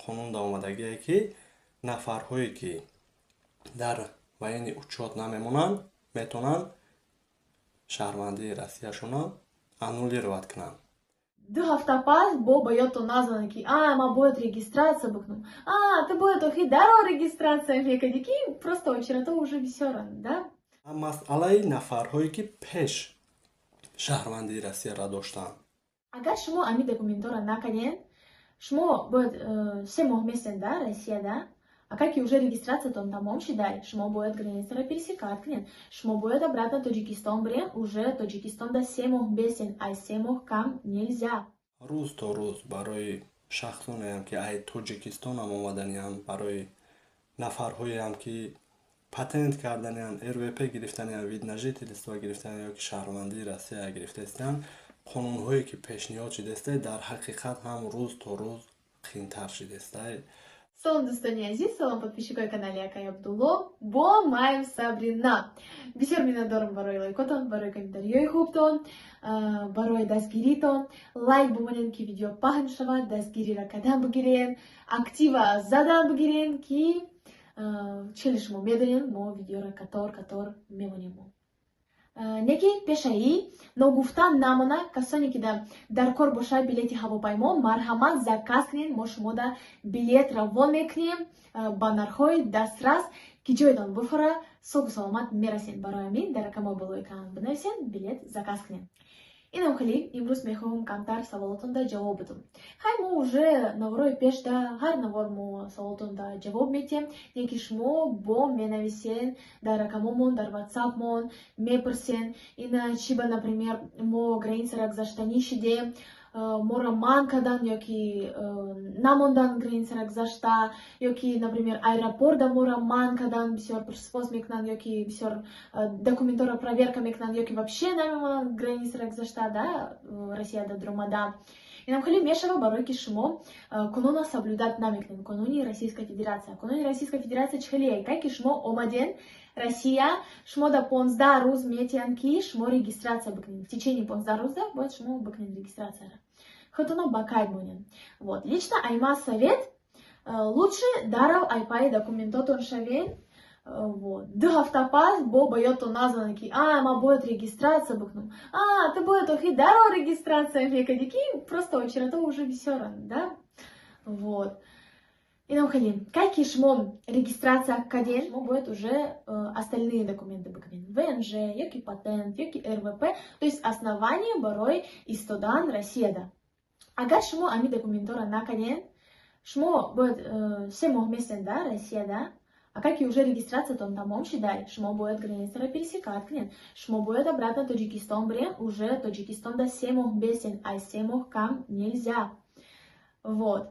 қонунда омадагие ки нафарҳое ки дар байни учёт намемонанд метавонанд шаҳрвандии Россияшона аннулировать кунанд. 2 ҳафта пас бо ёдтон назанад ки ма бояд регистратсия бикунам. Ту бояд охи даро регистрация мекунӣ ки просто очередҳо уже бисёранд, да? Масъалаи нафарҳое ки пеш шаҳрвандии Россияро доштанд. Агар шумо ами документҳоро накардед, шумо бояд 3 моҳ месен да Россияда. А как уже регистрациятон тамом шуда, шумо бояд границаро пересекать кунед. Шумо бояд обратно Тоҷикистон бирен, уже Тоҷикистонда 3 моҳ бесен, ай 3 моҳ кам нельзя. Рӯз то рӯз барои шахсонеам ки ай Тоҷикистонам омаданиам, барои нафарҳоеам ки патент карданиам, РВП гирифтаниам, вид на жительство гирифтаниам, ки шаҳрвандии Россия гирифтаистанд, қонунҳое ки пешниҳод шудааст дар ҳақиқат ҳам рӯз то рӯз қиинтар шудааст. Салом дӯстони азиз, салом подписчикои канали Акай Абдулло. Бо маем Сабрина. Бисёр миннатдорам барои лайкотон, барои комментариёи хубтон, барои дастгиритон. Лайк бимонед ки видео паҳн шавад, дастгириро кадам бигирен, актива задан бигирен ки чили шумо медонед, мо видеоро катор мемонем. Неки пешаи ногуфтан намона касоне ки дар кор бошад билети ҳавопаймо, марҳамат заказ кунед, мо шумода билет равон мекунем ба нархҳои дастрас ки ҷоятон бифора соҳу саломат мерасед. Барои ҳамин дар рақамҳои болои канал бинависед, билет заказ кунед. Инам хеле имрӯз мехоҳам камтар саволотонда ҷавоб бидам. Хай мо уже наврои пеш да ҳар навор мо саволотонда ҷавоб медиҳем. Неки шумо бо менависен дар рақамҳомон, дар WhatsApp-мон мепурсен. Ина чи ба, например, мо границаро гузаштанӣ шудем, моро манъ кардан ёки намондан границаро гузашта, ёки, например, аэропортда моро манъ кардан, бисёр пурсипос мекунанд, ёки бисёр документҳоро проверка мекунанд, ёки вообще намемонанд границаро гузашта, да, Россияда дуромада. Инам хеле мешава барое ки шумо қонунро соблюдат намекунед, қонуни Российской Федерация. Қонуни Российской Федерация чхелие, как ки шумо омаден Россия, шумо да 15 рӯз метиҳанд ки шумо регистрация бикунед. В течение 15 рӯзда бояд шумо бикунед регистрацияро. Худтонро ба кайд монед. Вот, лично айма совет, лучше дарав айпаи документотон шавед. Вот. 2 ҳафта пас бо ёдтон назанад ки ма бояд регистрация бикунам. Ту бояд охи даро регистрация мекунӣ ки просто очередҳо уже бисёранд, да? Вот. Инам хеле, как ки шумо регистрация кардед, шумо бояд уже остальные документы бикунед. ВНЖ, ёки патент, ёки РВП, то есть основание барои истодан Россияда. Агар шумо ами документҳоро накардед, шумо бояд 3 моҳ месен да Россияда. А как и уже регистрациятон тамом шуда, шумо бояд границаро пересекать кунед. Шумо бояд обратно Тоҷикистон бирен, уже Тоҷикистонда 3 моҳ бесен, ай 3 моҳ кам нельзя. Вот.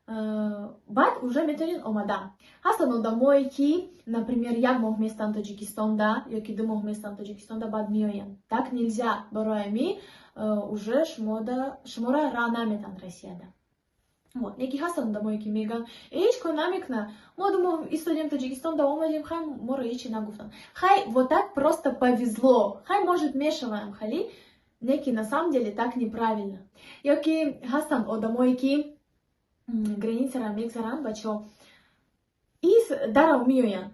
Баъд уже метавонед омада. Ҳастанд одамое ки, например, 1 моҳ местанд Тоҷикистонда, ёки 2 моҳ местанд Тоҷикистонда, баъд меоянд. Так нельзя. Барои ҳамин уже шуморо ра наметанд Россияда. Вот, неки ҳастанд одамое ки мегӯянд, ҳеҷ кор намекуна, мо 2 моҳ истодем Тоҷикистонда омадем, хай моро ҳечи нагуфтанд. Хай вот так просто повезло. Хай может мешаваем, хали неки на самом деле так неправильно. Ёки ҳастанд одамое ки границаро мегзаранд, бачаҳо и дарав меоянд.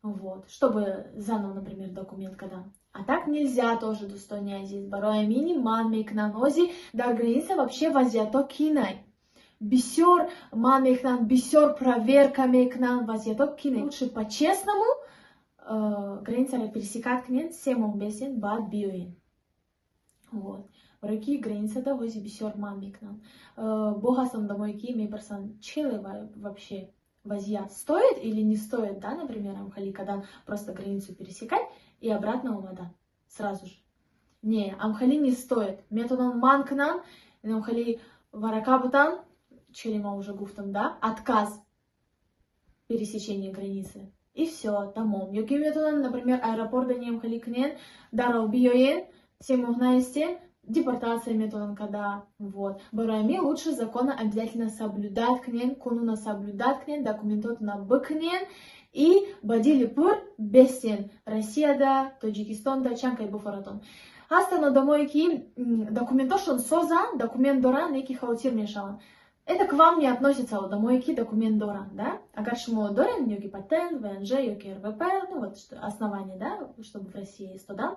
Вот, чтобы заново, например, документ кардан. А так нельзя тоже, дӯстони азиз. Барои ҳамин манъ мекунанд. Ҳозир дар граница вообще вазъиятҳо кинай. Бисёр манъ мекунанд, бисёр проверка мекунанд, вазъиятҳо кинай. Лучше по-честному границаро пересекать кунед, 3 моҳ бесен, баъд биёед. Вот. Барои ки границада ҳозир бисёр манъ мекунанд. Бо ҳастанд одамое ки мепурсанд, чхеле вообще вазъият, стоит или не стоит, да, например, амхали кардан просто границу пересекать и обратно омадан сразу же. Не, амхали не стоит. Методон манъ кунанд, амхали варака бутан, чили ма уже гуфтам, да, отказ пересечения границы. И все, тамом. Ёки методон, например, аэропорт да нем хали кунен, дарав биёен, 3 моҳ наистен, депортация методон када. Вот. Барои ҳамин лучше закона обязательно соблюдать кунен, қонуна соблюдать кунен, документотона бикунен и бадили пур бесен Россияда, Тоҷикистонда чанкай буфаратон. Ҳастанд одамое ки документошон созанд, документ доранд, неки хаотир мешаванд. Это к вам не относится одамойки документ доран, да? Агар шмо доран, йоги патент, ВНЖ, йоги РВП, ну вот что, основание, да, чтобы в России есть туда.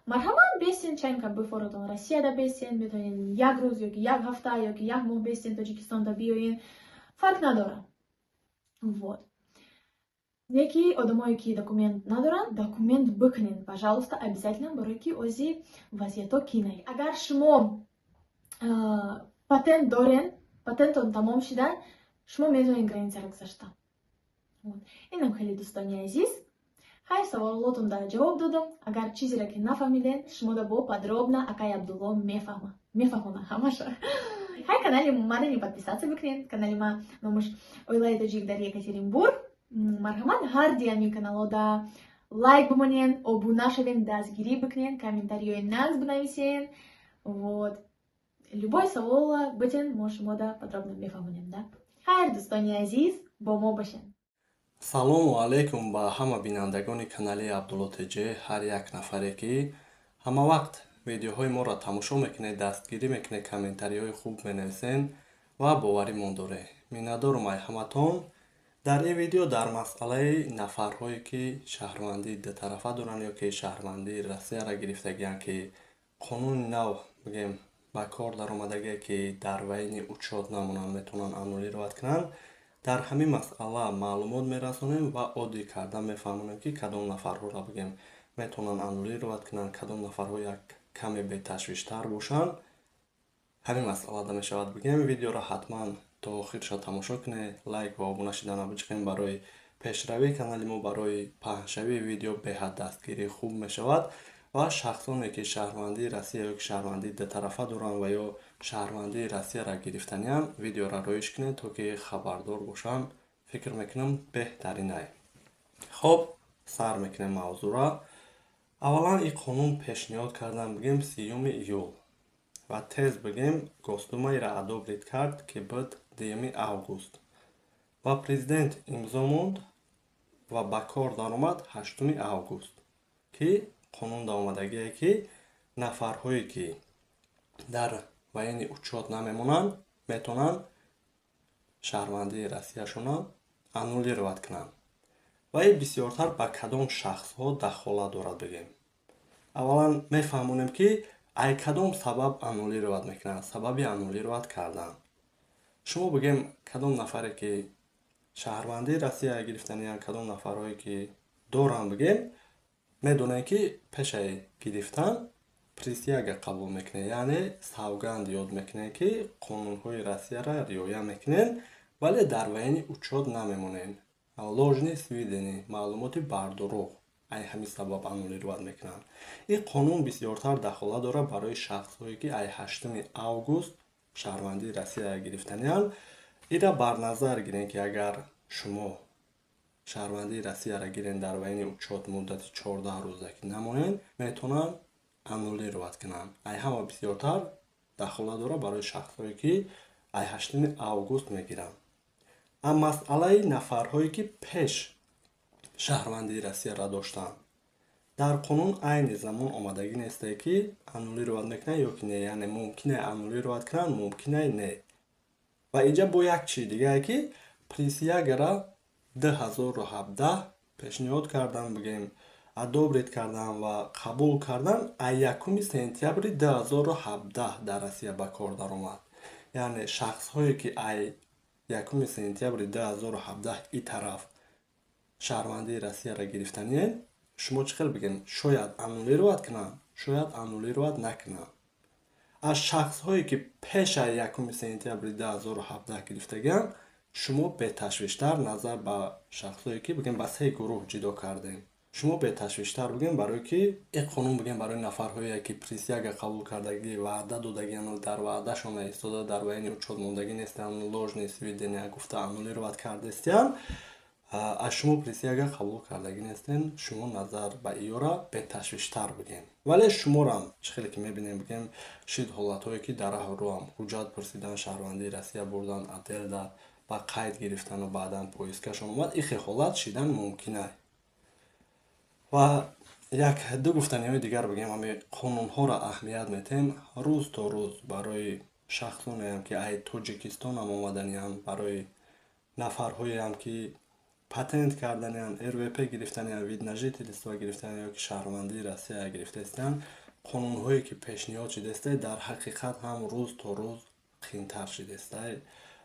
Мархаман бесен, чайнка бифоротон Россия да бесен, метонин яг руз, йоги яг хафта, йоги яг мох бесен, Таджикистан да биоин. Фарк надора. Вот. Некий одамойки документ надоран, документ быкнин, пожалуйста, обязательно баройки ози вазьято кинай. Агар шмо патент дорен, патентон тамом шидан, шмо метонин граница ракзашта. Вот. Инам хели дустони азиз. Хай саволотум да джавоб додам. Агар чизи раки нафамилен, шмо да бо подробно, акай Абдулло мефама. Мефахуна хамаша. Хай канале мада не подписаться быкнен. Канале ма номуш ойлай таджик дар Екатеринбург. Мархаман хардиями каналода лайк буманен, обунашевен дазгири быкнен, комментарий нас бнависен. Вот. Любой савола бытен мош мода подробно мефамунем, да? Хайр дустони азиз, бомо башен. салому алейкум ба ҳама бинандагони канали Абдулло ТЖ, ҳар як нафаре ки ҳама вақт видеоҳои моро тамошо мекунед, дастгирӣ мекунед, комментариҳои хуб менависен ва боваримон доред. Миннатдорум ай ҳаматон. дар ин видео дар масъалаи нафарҳое ки шаҳрвандии дутарафа доранд ё ки шаҳрвандии Россияро гирифтагиянд, ки қонуни нав бигем ба кор даромадагие ки дар вайни учёт намонанд, метавонанд аннулировать кунанд. дар ҳамин масъала маълумот мерасонем ва оддӣ карда мефаҳмонем ки кадом нафарҳоро бигем метавонанд аннулировать кунанд, кадом нафарҳо як каме беташвиштар бошанд. ҳамин масъалада мешавад бигем. Видеоро ҳатман то охирша тамошо кунед, лайк ва обуна шидана биҷиқем. барои пешравии канали мо, барои паҳншавии видео беҳад дастгирӣ хуб мешавад ва шахсоне ки шаҳрвандии Россия ё ки шаҳрвандии дутарафа доранд ва ё шаҳрвандии Россияро гирифтаниянд, видеоро роиш кунед, то ки хабардор бошанд. фикр мекунам беҳтарин ай. хоб, сар мекунем мавзӯъро. аввалан ин қонун пешниҳод кардан бигем 3 июл ва тез бигем госдумаиро адобрид кард ки буд 2 август ва президент имзо монд ва ба кор даромад 8 август ки қонунда омадагие ки нафарҳое ки дар вайни учёт намемонанд метавонанд шаҳрвандии Россияшона аннулировать кунанд. ва ин бисёртар ба кадом шахсҳо дахолат дорад бигем. аввалан мефаҳмонем ки ай кадом сабаб аннулировать мекунанд, сабаби аннулировать кардан. шумо бигем кадом нафаре ки шаҳрвандии Россия гирифтаниянд, кадом нафарҳое ки доранд бигем, медонем ки пешаи гирифтан присяга қабул мекунед, яъне савганд ёд мекунед ки қонунҳои Россияро риоя мекунед, вале дар вайни учёт намемонед. ложни свидени, маълумоти бардуруғ, ай ҳамин сабаб аннулировать мекунанд. ин қонун бисёртар дахолат дорад барои шахсҳое ки ай 8 август шаҳрвандии Россия гирифтаниянд. иро бар назар гирем ки агар шумо шаҳрвандии Россияро гирен дар вайни учёт муддати 14 рӯзакӣ намоянд, метавонанд аннулировать кунанд. ай ҳама бисёртар дахолат дорад барои шахсҳое ки ай 8 август мегиранд. ам масъалаи нафарҳое ки пеш шаҳрвандии Россияро доштанд, дар қонун айни замон омадагӣ несте ки аннулировать мекунанд ё ки не, яъне мумкин е аннулировать кунанд, мумкин е не. ва инҷа бо як чӣ дигае ки присягара 2017 пешниҳод кардан бигем, адобрид кардан ва қабул кардан ай 1 сентябри 2017 дар Россия ба кор даромад. яъне шахсҳое ки ай 1 сентябри 2017 ин тараф шаҳрвандии Россияро гирифтаниянд, шумо чӣ хел бигем, шояд аннулировать кунанд, шояд аннулировать накунанд. аз шахсҳое ки пеш аз 1 сентябри 2017 гирифтагиянд, шумо беташвиштар назар ба шахсҳое ки бигем ба 3 гурӯҳ ҷудо кардем. шумо беташвиштар бигем, барое ки ин қонун бигем барои нафарҳое ки присяга қабул кардагӣ, ваъда додагиянд, дар ваъдашон истода дар вайни учёт мондагӣ нестанд, ложни свидения гуфта аннулировать кардестиянд, аз шумо присяга қабул кардагӣ нестен, шумо назар ба иёра беташвиштар бигем. вале шуморам чӣ хеле ки мебинем бигем шид ҳолатҳое ки дар роҳам ҳуҷҷат пурсидан, шаҳрвандии Россия бурдан, аделда ба қайд гирифтану баъдан поискашон омад, ин хел ҳолат шидан мумкин аст. ва як ду гуфтаниҳои дигар бигем, ҳамин қонунҳоро аҳамият метем. рӯз то рӯз барои шахсонеам ки ай Тоҷикистонам омаданиам, барои нафарҳоеам ки патент карданиам, РВП гирифтаниам, виднажити листоа гирифтаниам ёки шаҳрвандии Россия гирифтаистиан, қонунҳое ки пешниҳод шидааст дар ҳақиқат ҳам рӯз то рӯз қиинтар шидааст.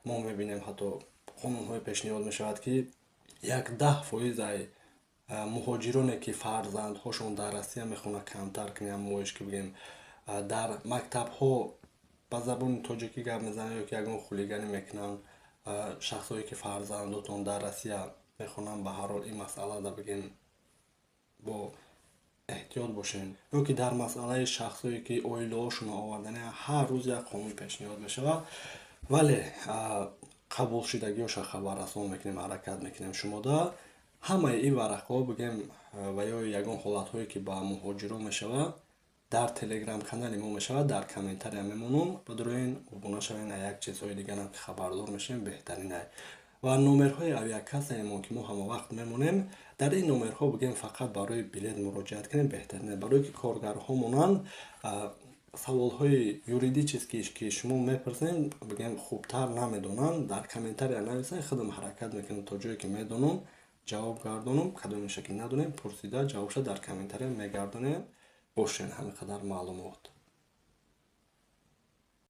Мо мебинем ҳатто қонунҳое пешниҳод мешавад ки 10% муҳоҷироне ки фарзандҳошон дар Россия мехонад камтар кунем, моиш ки бигем дар мактабҳо ба забони тоҷикӣ гап мезананд ёки ягон хулиганӣ мекунанд, шахсое ки фарзандотон дар Россия мехонанд, ба ҳар ҳол ин масъалада бигем бо эҳтиёт бошем. Ёки дар масъалаи шахсое ки оилаҳошон овардани ҳар рӯз як қонун пешниҳод мешавад, вале қабулшидагиёша хабаррасон мекунем, ҳаракат мекунем шумода ҳамаи ин варақҳо бигем ва ё ягон ҳолатҳое ки ба муҳоҷирон мешавад дар телеграм-канали мо мешавад, дар комментария мемонам, бидроин обуна шавен, як чизҳои дигарам ки хабардор мешавем беҳтарин ай. Ва номерҳои авиакассаи мо ки мо ҳамавақт мемонем, дар ин номерҳо бигем фақат барои билет муроҷиат кунем, беҳтарин ай, барое ки коргарҳо монанд саволҳои юридические ки шумо мепурсем бигем хубтар намедонанд, дар комментария нависед, худам ҳаракат мекунам то ҷое ки медонам ҷавоб гардонам, кадоме шакл надонем пурсида ҷавобша дар комментария мегардонем. Бошен ҳамин қадар маълумот.